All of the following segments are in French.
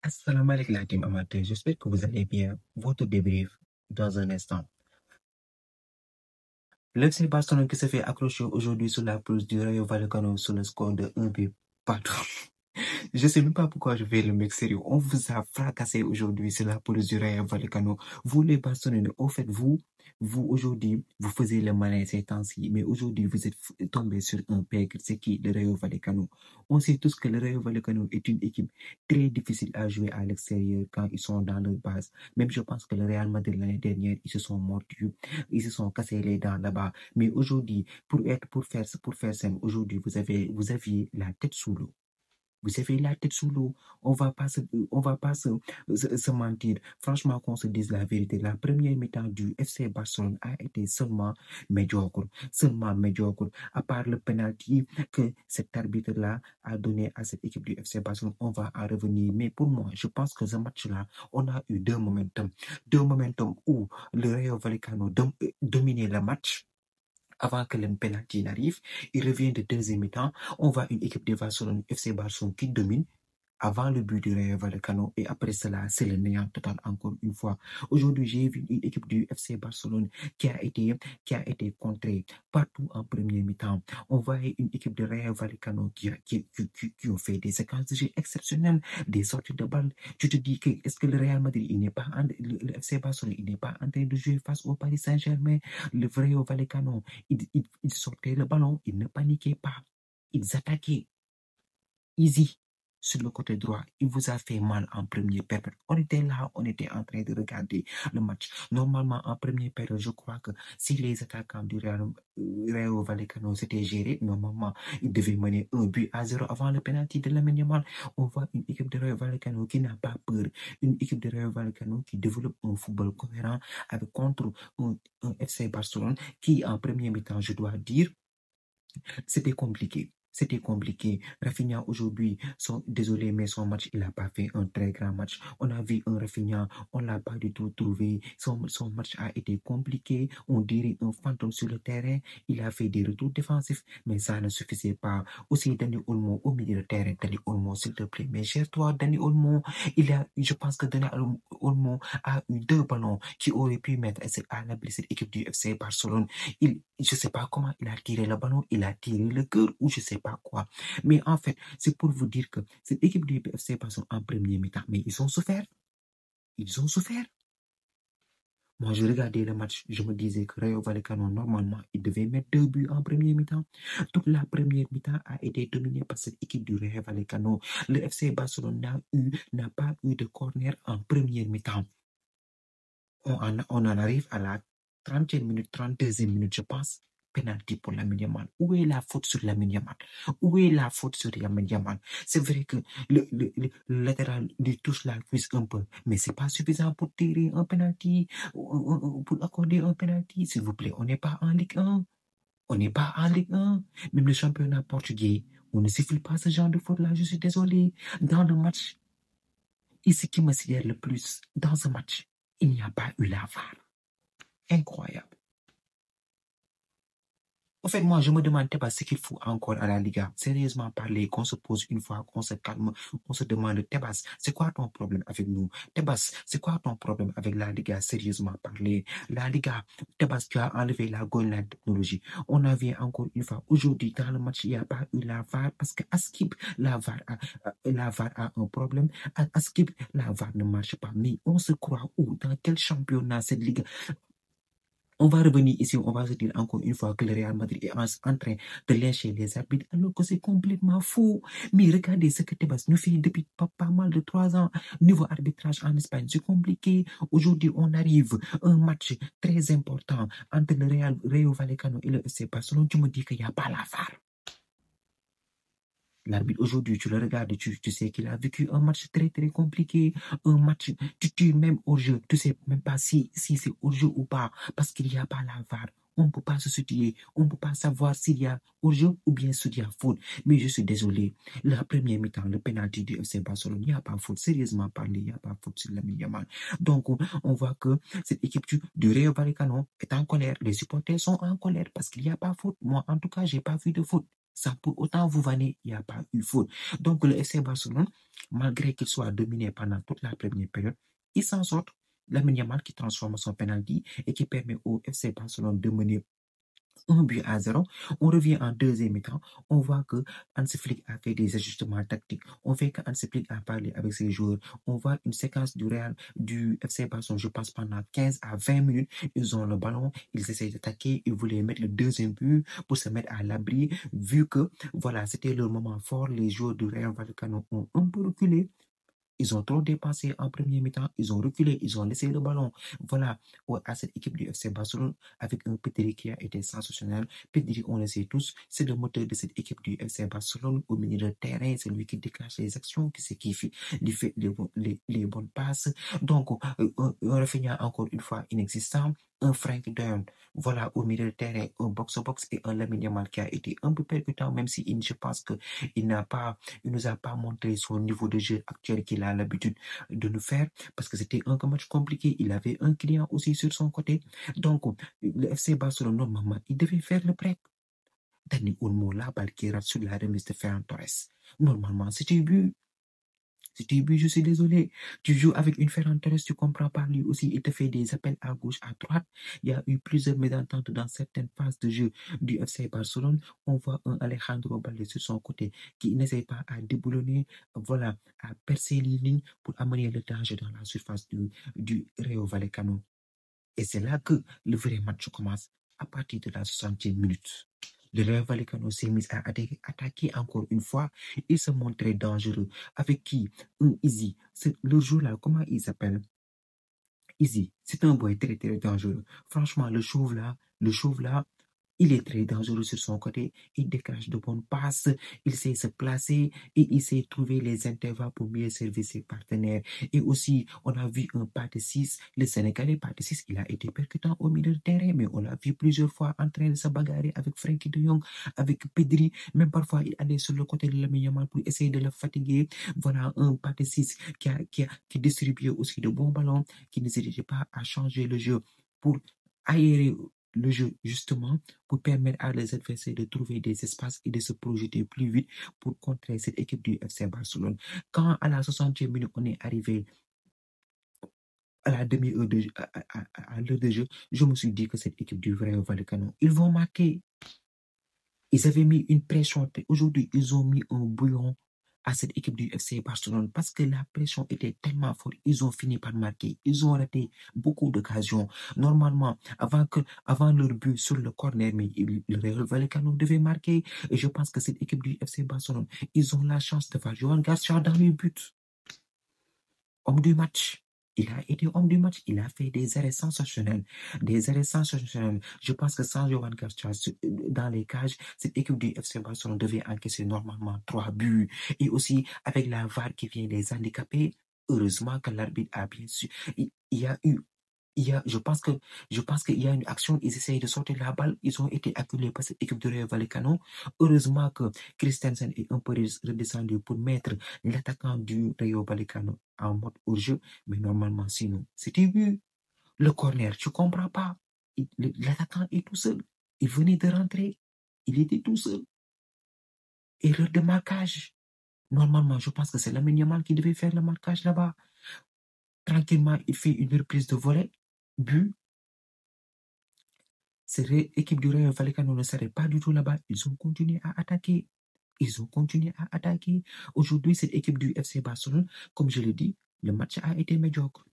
Assalamu alaikum la team amateur, j'espère que vous allez bien. Votre débrief dans un instant. Le FC Barcelone qui se fait accrocher aujourd'hui sur la pelouse du Rayo Vallecano sur le score de 1 but partout. Je sais même pas pourquoi je fais le mec sérieux. On vous a fracassé aujourd'hui sur la pelouse du Rayo Vallecano. Vous les Barcelonais, au fait, vous aujourd'hui, vous faisiez le malin ces temps-ci, mais aujourd'hui vous êtes tombé sur un pègre, c'est qui? Le Rayo Vallecano. On sait tous que le Rayo Vallecano est une équipe très difficile à jouer à l'extérieur quand ils sont dans leur base. Même je pense que le Real Madrid l'année dernière, ils se sont mordus, ils se sont cassés les dents là-bas. Mais aujourd'hui, pour faire simple, aujourd'hui, vous aviez la tête sous l'eau. Vous avez la tête sous l'eau. On va pas se mentir. Franchement, qu'on se dise la vérité. La première mi-temps du FC Barcelone a été seulement médiocre. À part le penalty que cet arbitre-là a donné à cette équipe du FC Barcelone, on va en revenir. Mais pour moi, je pense que ce match-là, on a eu deux momentum. Deux momentum où le Rayo Vallecano dominait le match. Avant que le penalty n'arrive, il revient de deuxième mi-temps. On voit une équipe de Barcelone, FC Barcelone, qui domine avant le but du Rayo Vallecano et après cela, c'est le néant total encore une fois. Aujourd'hui, j'ai vu une équipe du FC Barcelone qui a été contrée partout en premier mi-temps. On voyait une équipe de Rayo Vallecano qui ont fait des séquences de jeu exceptionnelles, des sorties de balles. Tu te dis que est-ce que le Real Madrid, le FC Barcelone, il n'est pas en train de jouer face au Paris Saint-Germain. Le Rayo Vallecano, ils sortaient le ballon, ils ne paniquaient pas, ils attaquaient. Easy sur le côté droit, il vous a fait mal en première période. On était là, on était en train de regarder le match. Normalement, en première période, je crois que si les attaquants du Rayo Vallecano s'étaient gérés, normalement, ils devaient mener 1-0 avant le penalty de Lamine Yamal. On voit une équipe de Rayo Vallecano qui n'a pas peur, une équipe de Rayo Vallecano qui développe un football cohérent contre un FC Barcelone qui, en première mi-temps, je dois dire, c'était compliqué. Rafinha aujourd'hui, désolé, mais son match, il n'a pas fait un très grand match. On a vu un Rafinha, on l'a pas du tout trouvé. Son match a été compliqué. On dirait un fantôme sur le terrain. Il a fait des retours défensifs, mais ça ne suffisait pas. Aussi, Dani Olmo au milieu de terrain. Dani Olmo, s'il te plaît, mais gère-toi, Dani Olmo. Je pense que Dani Olmo a eu 2 ballons qui auraient pu mettre à l'abri cette équipe du FC Barcelone. Je sais pas comment il a tiré le ballon, il a tiré le cœur ou je sais pas quoi. Mais en fait, c'est pour vous dire que cette équipe du FC Barcelone en premier mi-temps, mais ils ont souffert. Moi, je regardais le match, je me disais que Rayo Vallecano, normalement, il devait mettre 2 buts en premier mi-temps. Toute la première mi-temps a été dominée par cette équipe du Rayo Vallecano. Le FC Barcelone n'a pas eu de corner en première mi-temps. On en arrive à la 30e minute, 32e minute, je pense. Penalty pour Lamine Yamal. Où est la faute sur Lamine Yamal? C'est vrai que le latéral lui touche la cuisse un peu, mais c'est pas suffisant pour tirer un penalty, pour accorder un penalty. S'il vous plaît, on n'est pas en Ligue 1. Même le championnat portugais, on ne siffle pas ce genre de faute-là. Je suis désolé. Dans le match, ce qui me sidère le plus, dans ce match, il n'y a pas eu la VAR. Incroyable. En fait, moi, je me demande pas ce qu'il faut encore à la Liga. Sérieusement parler, qu'on se pose une fois, qu'on se calme, on se demande, Tebas, c'est quoi ton problème avec nous? Tebas, c'est quoi ton problème avec la Liga? Sérieusement parler. La Liga, Tebas, tu as enlevé la golden technologie. On avait encore une fois, aujourd'hui, dans le match, il n'y a pas eu la VAR parce que à Skip, la VAR a un problème. À Skip, la VAR ne marche pas. Mais on se croit où? Dans quel championnat cette Liga? On va revenir ici, on va se dire encore une fois que le Real Madrid est en train de lyncher les arbitres, alors que c'est complètement faux. Mais regardez ce que Tebas nous fait depuis pas mal de 3 ans. Niveau arbitrage en Espagne, c'est compliqué. Aujourd'hui, on arrive à un match très important entre le Rayo Vallecano et le FC Barcelone. Tu me dis qu'il n'y a pas la VAR. L'arbitre aujourd'hui, tu le regardes, tu sais qu'il a vécu un match très très compliqué, un match, tu même au jeu, tu sais même pas si c'est au jeu ou pas, parce qu'il n'y a pas la VAR. On ne peut pas se situer, on ne peut pas savoir s'il y a au jeu ou bien s'il y a faute. Mais je suis désolé, la première mi-temps, le penalty du FC Barcelone, il n'y a pas faute. Sérieusement parlé, il n'y a pas faute sur Lamine Yamal. Donc, on voit que cette équipe du Rayo Vallecano est en colère. Les supporters sont en colère parce qu'il n'y a pas faute. Moi, en tout cas, j'ai pas vu de faute. Sans pour autant vous vanner, il n'y a pas eu faute. Donc le FC Barcelone, malgré qu'il soit dominé pendant toute la première période, il s'en sort. Lamine Yamal qui transforme son penalty et qui permet au FC Barcelone de mener 1-0. On revient en deuxième mi-temps. On voit que Hansi Flick a fait des ajustements tactiques. On voit que Hansi Flick a parlé avec ses joueurs. On voit une séquence du FC Barcelone, je pense, pendant 15 à 20 minutes. Ils ont le ballon, ils essayent d'attaquer, ils voulaient mettre le deuxième but pour se mettre à l'abri, vu que, voilà, c'était leur moment fort. Les joueurs du Rayo Vallecano ont un peu reculé. Ils ont trop dépensé en premier mi-temps, ils ont reculé, ils ont laissé le ballon. Voilà, à cette équipe du FC Barcelone, avec un Pedri qui a été sensationnel. Pedri, on le sait tous, c'est le moteur de cette équipe du FC Barcelone au milieu de terrain, c'est lui qui déclenche les actions, qui fait les bonnes passes. Donc, un Rafinha encore une fois inexistant, un Frank de Jong, voilà, au milieu de terrain, un box-to-box et un Lamine Yamal qui a été un peu percutant, même si je pense qu'il il nous a pas montré son niveau de jeu actuel qu'il a l'habitude de nous faire parce que c'était un match compliqué. Il avait un client aussi sur son côté. Donc, le FC Barcelone, normalement, il devait faire le prêt. Dani Olmo, la balle qui rate sur la remise de Ferran Torres. Normalement, c'était but. C'était but, je suis désolé. Tu joues avec une Ferran Torres, tu comprends pas lui aussi. Il te fait des appels à gauche, à droite. Il y a eu plusieurs mésententes dans certaines phases de jeu du FC Barcelone. On voit un Alejandro Balde sur son côté qui n'essaie pas à déboulonner, voilà, à percer les lignes pour amener le danger dans la surface du Rayo Vallecano. Et c'est là que le vrai match commence, à partir de la 60e minute. Le Rayo Vallecano s'est mis à attaquer encore une fois. Il se montrait dangereux. Avec qui? Un Easy. Le jour-là, comment il s'appelle? Easy. C'est un boy très, très dangereux. Franchement, le chauve-là, il est très dangereux sur son côté. Il déclenche de bonnes passes. Il sait se placer et il sait trouver les intervalles pour mieux servir ses partenaires. Et aussi, on a vu un pas de 6. Le Sénégalais pas de 6, il a été percutant au milieu de terrain, mais on l'a vu plusieurs fois en train de se bagarrer avec Frenkie de Jong, avec Pedri. Même parfois, il allait sur le côté de Lamine Yamal pour essayer de le fatiguer. Voilà un pas de 6 qui distribuait aussi de bons ballons, qui n'hésitait pas à changer le jeu pour aérer le jeu justement pour permettre à les adversaires de trouver des espaces et de se projeter plus vite pour contrer cette équipe du FC Barcelone. Quand à la 60e minute, on est arrivé à la demi-heure à l'heure de jeu, je me suis dit que cette équipe du Rayo Vallecano, ils vont marquer. Ils avaient mis une pression. Aujourd'hui, ils ont mis un bouillon à cette équipe du FC Barcelone parce que la pression était tellement forte. Ils ont fini par marquer. Ils ont raté beaucoup d'occasions. Normalement, avant leur but sur le corner, mais le Real Vallecano devait marquer. Et je pense que cette équipe du FC Barcelone, ils ont la chance de voir Johan Garcia dans le but. Homme du match. Il a été homme du match. Il a fait des arrêts sensationnels. Des arrêts sensationnels. Je pense que sans Johan Garcia dans les cages, cette équipe du FC Barcelone devait encaisser normalement 3 buts. Et aussi, avec la VAR qui vient les handicaper, heureusement que l'arbitre a bien su. Je pense qu'il y a une action, ils essayent de sortir la balle, ils ont été acculés par cette équipe de Rayo Vallecano. Heureusement que Christensen est un peu redescendu pour mettre l'attaquant du Rayo Vallecano en mode hors-jeu, mais normalement, sinon, c'était vu. Le corner, tu comprends pas. L'attaquant est tout seul. Il venait de rentrer. Il était tout seul. Erreur de marquage. Normalement, je pense que c'est Lamine Yamal qui devait faire le marquage là-bas. Tranquillement, il fait une reprise de volée. But. Cette équipe du Rayo Vallecano ne serait pas du tout là-bas. Ils ont continué à attaquer. Aujourd'hui, cette équipe du FC Barcelone, comme je l'ai dit, le match a été médiocre.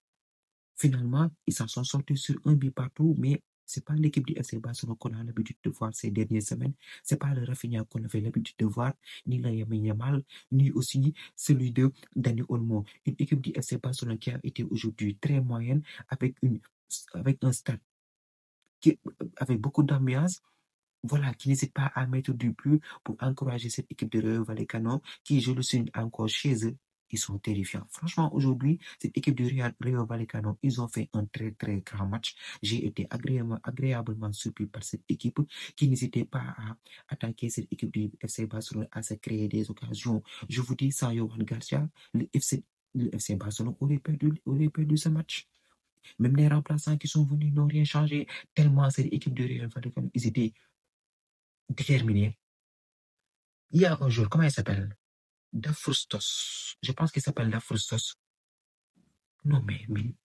Finalement, ils s'en sont sortis sur un but partout, mais c'est pas l'équipe du FC Barcelone qu'on a l'habitude de voir ces dernières semaines. C'est pas le Rafinha qu'on avait l'habitude de voir, ni la Lamine Yamal, ni aussi celui de Dani Olmo. Une équipe du FC Barcelone qui a été aujourd'hui très moyenne avec un stade avec beaucoup d'ambiance, voilà, qui n'hésite pas à mettre du but pour encourager cette équipe de Rayo Vallecano, qui, je le suis encore chez eux, ils sont terrifiants. Franchement, aujourd'hui, cette équipe de Rayo Vallecano, ils ont fait un très, très grand match. J'ai été agréablement surpris par cette équipe qui n'hésitait pas à attaquer cette équipe du FC Barcelone, à se créer des occasions. Je vous dis, sans Johan Garcia, le FC Barcelone aurait perdu ce match. Même les remplaçants qui sont venus n'ont rien changé, tellement cette équipe de Real Vallecano, ils étaient déterminés. Il y a un joueur, comment il s'appelle? Dafrustos. Je pense qu'il s'appelle Dafrustos. Non,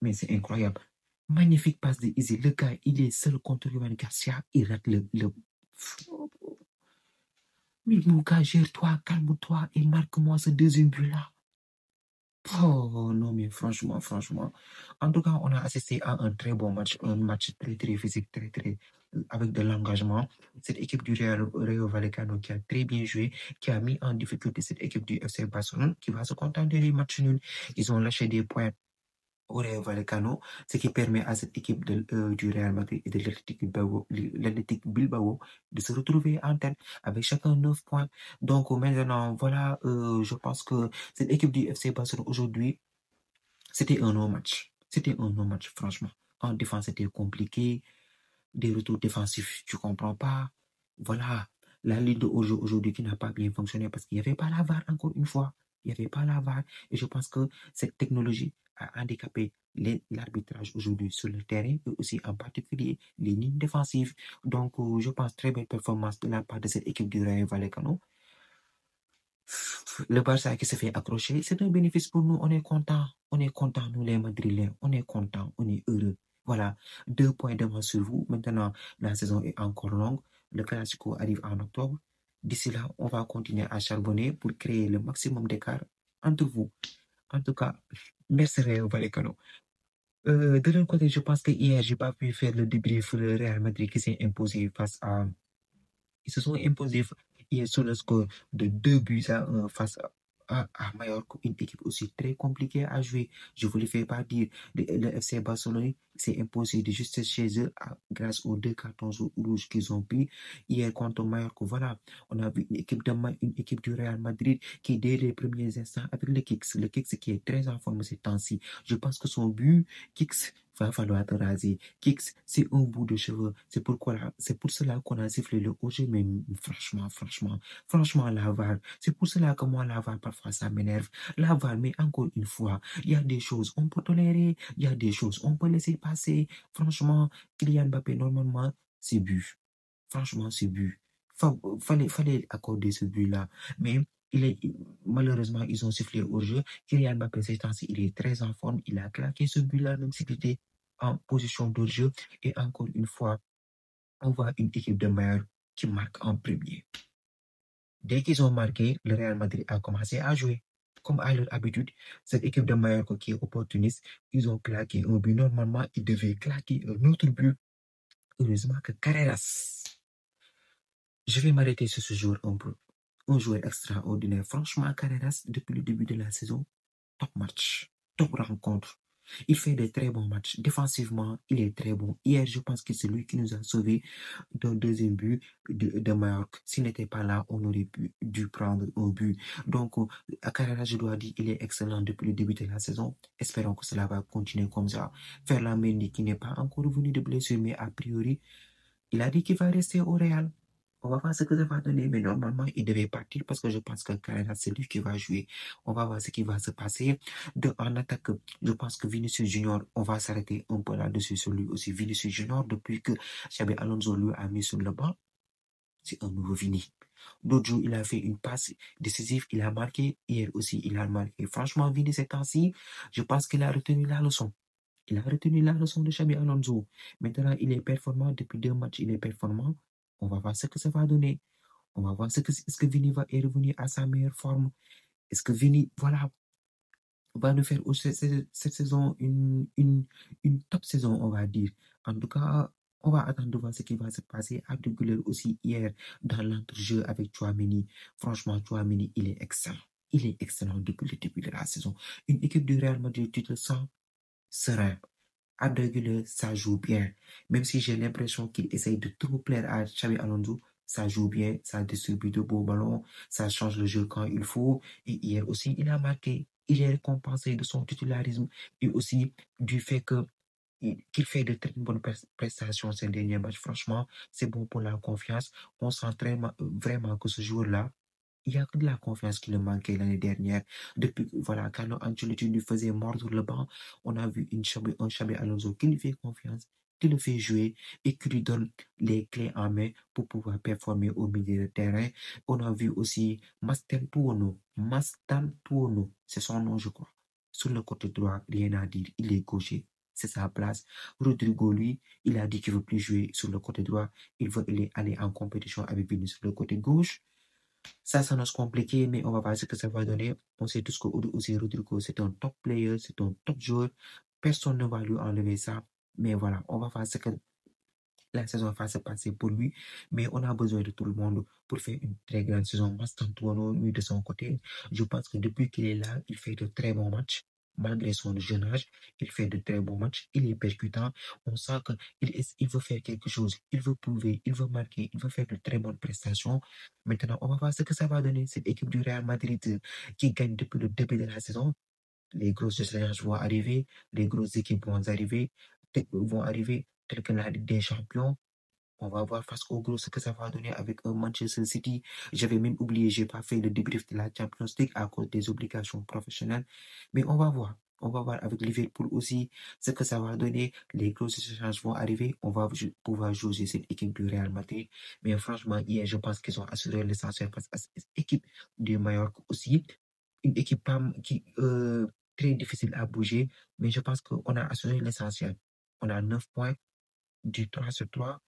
mais c'est incroyable. Magnifique passe de Easy. Le gars, il est seul contre Yohan Garcia. Il rate le... Mais mon gars, gère-toi, calme-toi et marque-moi ce deuxième but-là. Oh non, mais franchement. En tout cas, on a assisté à un très bon match, un match très, très physique, avec de l'engagement. Cette équipe du Rayo Vallecano qui a très bien joué, qui a mis en difficulté cette équipe du FC Barcelone, qui va se contenter du match nul. Ils ont lâché des points au Rayo Vallecano, ce qui permet à cette équipe du Real Madrid et de l'Athletic Bilbao de se retrouver en tête avec chacun 9 points. Donc maintenant, voilà, je pense que cette équipe du FC Barcelone aujourd'hui, c'était un non-match. C'était un non-match, franchement. En défense, c'était compliqué. Des retours défensifs, tu comprends pas. Voilà, la ligne de aujourd'hui qui n'a pas bien fonctionné parce qu'il n'y avait pas la VAR encore une fois. Il n'y avait pas la VAR. Et je pense que cette technologie a handicapé l'arbitrage aujourd'hui sur le terrain et aussi en particulier les lignes défensives. Donc, je pense très belle performance de la part de cette équipe du Rayo Vallecano. Le Barça qui se fait accrocher, c'est un bénéfice pour nous. On est content, nous les Madrilènes. On est content, on est heureux. Voilà, 2 points d'avance sur vous. Maintenant, la saison est encore longue. Le Classico arrive en octobre. D'ici là, on va continuer à charbonner pour créer le maximum d'écart entre vous. En tout cas, merci Rayo Vallecano. De l'autre côté, je pense que hier, j'ai pas pu faire le débrief. Le Real Madrid qui s'est imposé face à... Ils se sont imposés hier sur le score de 2 buts à 1 face à Mallorca, une équipe aussi très compliquée à jouer. Je ne vous le fais pas dire. Le FC Barcelone s'est imposé de justesse chez eux grâce aux 2 cartons rouges qu'ils ont pris hier contre Mallorca. Voilà, on a vu une équipe du Real Madrid qui, dès les premiers instants, avec le Kicks qui est très en forme ces temps-ci. Je pense que son but, Kicks, va falloir te raser. Kicks, c'est un bout de cheveux. C'est pour cela qu'on a sifflé le haut jeu, mais franchement, la VAR. C'est pour cela que moi, la VAR, parfois, ça m'énerve. La VAR, mais encore une fois, il y a des choses on peut tolérer, il y a des choses on peut laisser passer. Franchement, Kylian Mbappé, normalement, c'est but. Franchement, c'est but. Fallait accorder ce but-là. Mais malheureusement, ils ont sifflé au jeu. Kylian Mbappé, ces temps-ci, il est très en forme. Il a claqué ce but-là, même s'il était en position de jeu. Et encore une fois, on voit une équipe de meilleurs qui marque en premier. Dès qu'ils ont marqué, le Real Madrid a commencé à jouer. Comme à leur habitude, cette équipe de Mallorca qui est opportuniste, ils ont claqué un but. Normalement, ils devaient claquer un autre but. Heureusement que Carreras. Je vais m'arrêter sur ce jour un peu. Un joueur extraordinaire. Franchement, Carreras, depuis le début de la saison, top match, top rencontre. Il fait des très bons matchs. Défensivement, il est très bon. Hier, je pense que c'est lui qui nous a sauvés d'un deuxième but de Mallorca. S'il n'était pas là, on aurait dû prendre un but. Donc, à Carrera, je dois dire, il est excellent depuis le début de la saison. Espérons que cela va continuer comme ça. Ferland Mendy, qui n'est pas encore revenu de blessure, mais a priori, il a dit qu'il va rester au Real. On va voir ce que ça va donner, mais normalement, il devait partir parce que je pense que Carrera, c'est lui qui va jouer. On va voir ce qui va se passer. En attaque, je pense que Vinicius Junior, on va s'arrêter un peu là-dessus sur lui aussi. Vinicius Junior, depuis que Xabi Alonso lui a mis sur le banc, c'est un nouveau Vini. L'autre jour, il a fait une passe décisive, il a marqué. Hier aussi, il a marqué. Franchement, Vini, ces temps-ci, je pense qu'il a retenu la leçon. Il a retenu la leçon de Xabi Alonso. Maintenant, il est performant. Depuis 2 matchs, il est performant. On va voir ce que ça va donner. On va voir est-ce que Vini est revenu à sa meilleure forme. Est-ce que Vini, voilà, va nous faire cette saison une top saison, on va dire. En tout cas, on va attendre de voir ce qui va se passer. Arda Güler aussi hier dans l'entrejeu avec Tchouaméni. Franchement, Tchouaméni, il est excellent. Il est excellent depuis le début de la saison. Une équipe du Real Madrid, tu te sens serein. Arda Güler, ça joue bien. Même si j'ai l'impression qu'il essaye de trop plaire à Xabi Alonso, ça joue bien, ça distribue de beaux ballons, ça change le jeu quand il faut. Et hier aussi, il a marqué. Il est récompensé de son titularisme et aussi du fait qu'il fait de très bonnes prestations ces derniers matchs. Franchement, c'est bon pour la confiance. On sent vraiment que ce jour-là, il n'y a que de la confiance qui le manquait l'année dernière. Depuis, voilà, Carlo Ancelotti lui faisait mordre le banc, on a vu un Xabi Alonso qui lui fait confiance qui le fait jouer et qui lui donne les clés en main pour pouvoir performer au milieu de terrain. On a vu aussi Mastantuono, c'est son nom, je crois. Sur le côté droit, rien à dire, il est gaucher, c'est sa place. Rodrigo, lui, il a dit qu'il ne veut plus jouer sur le côté droit, il veut aller en compétition avec Vini sur le côté gauche. Ça s'annonce compliqué, mais on va voir ce que ça va donner. On sait tous que aussi Rodrigo, c'est un top player, c'est un top joueur. Personne ne va lui enlever ça. Mais voilà, on va voir ce que la saison va se passer pour lui. Mais on a besoin de tout le monde pour faire une très grande saison. Mastantuono, lui, de son côté, je pense que depuis qu'il est là, il fait de très bons matchs. Malgré son jeune âge, il fait de très bons matchs. Il est percutant. On sent qu'il veut faire quelque chose. Il veut prouver, il veut marquer, il veut faire de très bonnes prestations. Maintenant, on va voir ce que ça va donner. Cette équipe du Real Madrid qui gagne depuis le début de la saison. Les grosses échéances vont arriver, les grosses équipes vont arriver, telles que la Ligue des Champions. On va voir face au gros ce que ça va donner avec un Manchester City. J'avais même oublié, j'ai pas fait le débrief de la Champions League à cause des obligations professionnelles. Mais on va voir. On va voir avec Liverpool aussi ce que ça va donner. Les grosses échanges vont arriver. On va pouvoir jouer cette équipe du Real Madrid. Mais franchement, hier, je pense qu'ils ont assuré l'essentiel face à cette équipe du Mallorca aussi. Une équipe qui très difficile à bouger. Mais je pense qu'on a assuré l'essentiel. On a 9 points du 3/3.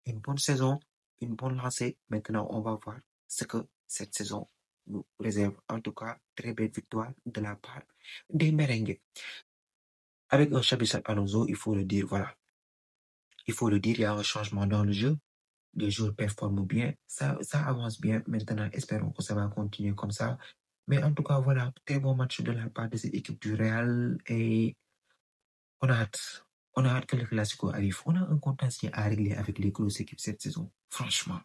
Une bonne saison, une bonne lancée. Maintenant, on va voir ce que cette saison nous réserve. En tout cas, très belle victoire de la part des merengues. Avec un Xabi Alonso, il faut le dire, voilà. Il faut le dire, il y a un changement dans le jeu. Les joueurs performent bien, ça avance bien. Maintenant, espérons que ça va continuer comme ça. Mais en tout cas, voilà, très bon match de la part de cette équipe du Real et on a hâte. On a hâte que le Classico arrive. On a un contentieux à régler avec les grosses équipes cette saison. Franchement.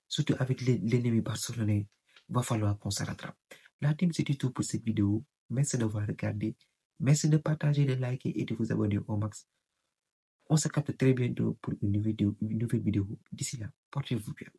Surtout avec l'ennemi barcelonais, il va falloir qu'on se rattrape. La team, c'est du tout pour cette vidéo. Merci d'avoir regardé. Merci de partager, de liker et de vous abonner au max. On se capte très bientôt pour une nouvelle vidéo. D'ici là, portez-vous bien.